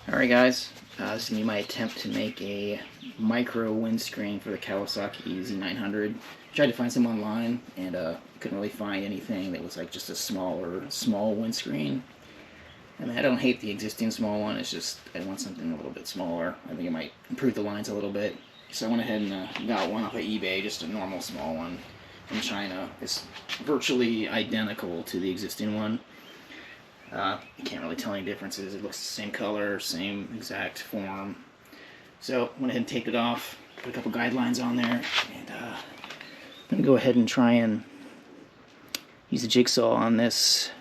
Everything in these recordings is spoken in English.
Alright guys, this is going to be my attempt to make a micro windscreen for the Kawasaki Z900. Tried to find some online and couldn't really find anything that was like just a small windscreen. I mean, I don't hate the existing small one, it's just I want something a little bit smaller. I think it might improve the lines a little bit. So I went ahead and got one off of eBay, just a normal small one from China. It's virtually identical to the existing one. You can't really tell any differences. It looks the same color, same exact form. So went ahead and taped it off, put a couple guidelines on there, and I'm going to go ahead and try and use a jigsaw on this,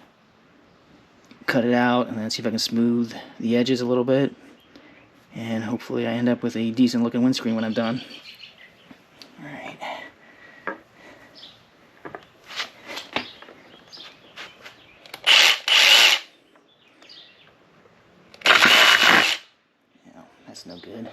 cut it out, and then see if I can smooth the edges a little bit, and hopefully I end up with a decent looking windscreen when I'm done. Alright. That's no good.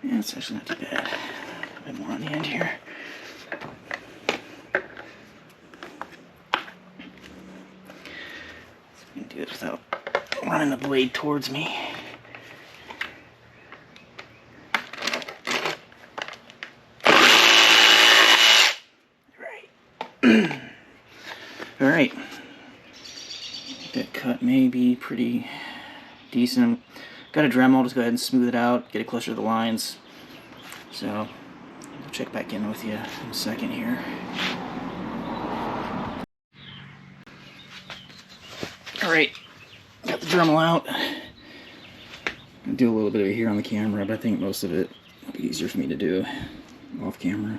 Yeah, it's actually not too bad. A bit more on the end here. So I can do it without running the blade towards me. Right. Alright. That cut may be pretty decent. Got a Dremel, just go ahead and smooth it out, get it closer to the lines. So, I'll check back in with you in a second here. Alright, got the Dremel out. I'll do a little bit of it here on the camera, but I think most of it will be easier for me to do off camera.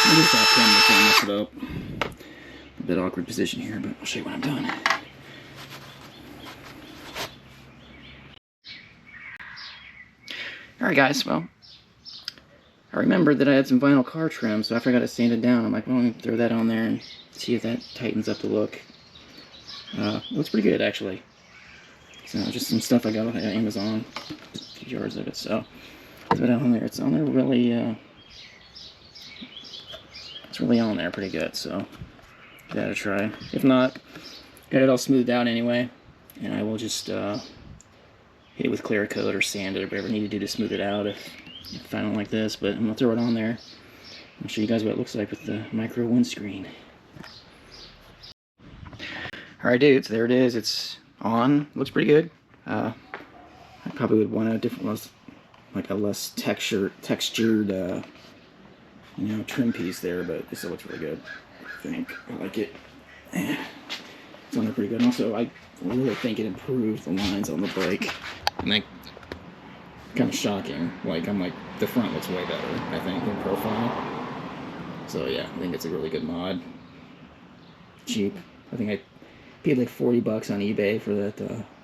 I'll just off camera so I mess it up. A bit awkward position here, but I'll show you when I'm done. Alright guys, well, I remembered that I had some vinyl car trim, so after I got it sanded down, I'm like, well, let me throw that on there and see if that tightens up the look. It looks pretty good, actually. So, just some stuff I got off Amazon, a few yards of it, so throw it on there. It's on there really, it's really on there pretty good, so give that a try. If not, got it all smoothed out anyway, and I will just hit it with clear coat or sand it or whatever I need to do to smooth it out if I don't like this, but I'm going to throw it on there. I'll show you guys what it looks like with the micro windscreen. Alright dudes, there it is. It's on. Looks pretty good. I probably would want a different, like a less textured you know, trim piece there, but it still looks really good. I think I like it. It's on there pretty good. And also, I really think it improved the lines on the brake. And like, kind of shocking. Like, I'm like, the front looks way better, I think, in profile. So yeah, I think it's a really good mod. Cheap. I think I paid like 40 bucks on eBay for that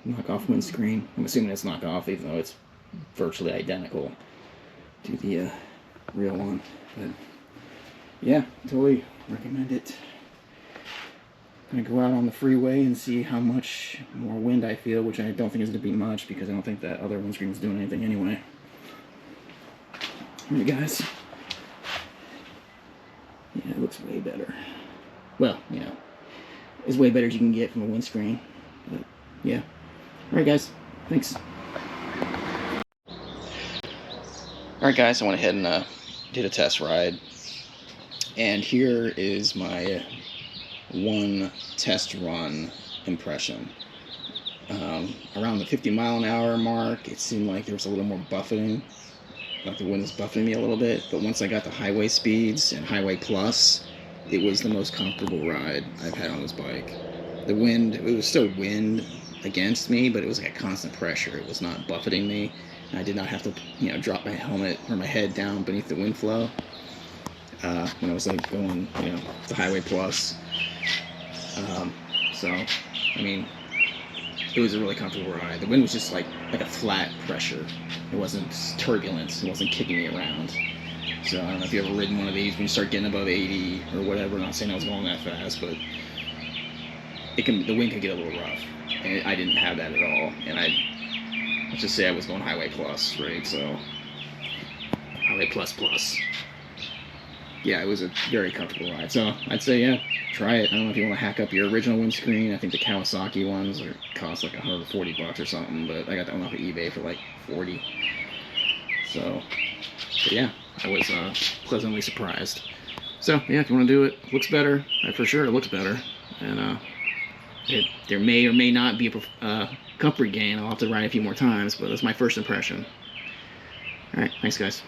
knockoff windscreen. I'm assuming it's knockoff, even though it's virtually identical to the real one. But yeah, totally recommend it. I'm gonna go out on the freeway and see how much more wind I feel, which I don't think is gonna be much because I don't think that other windscreen is doing anything anyway. Alright guys. Yeah, it looks way better. Well, you know, it's way better as you can get from a windscreen. But yeah. Alright guys, thanks. Alright guys, I went ahead and did a test ride. And here is my one test run impression. Around the 50-mile-an-hour mark, it seemed like there was a little more buffeting, like the wind was buffeting me a little bit. But once I got to highway speeds and highway plus, it was the most comfortable ride I've had on this bike. The wind, it was still wind against me, but it was like a constant pressure. It was not buffeting me. I did not have to, you know, drop my helmet or my head down beneath the wind flow when I was like going, you know, to highway plus. So, I mean, it was a really comfortable ride. The wind was just like a flat pressure. It wasn't turbulent. It wasn't kicking me around. So I don't know if you've ever ridden one of these when you start getting above 80 or whatever. I'm not saying I was going that fast, but the wind could get a little rough. And I didn't have that at all. And let's just say I was going highway plus, right? So highway plus. Yeah, it was a very comfortable ride. So I'd say, yeah, try it. I don't know if you want to hack up your original windscreen. I think the Kawasaki ones cost like $140 or something, but I got that one off of eBay for like 40. So, but yeah, I was pleasantly surprised. So yeah, if you want to do it, looks better. For sure, it looks better. And there may or may not be a comfort gain. I'll have to ride it a few more times, but that's my first impression. All right, thanks guys.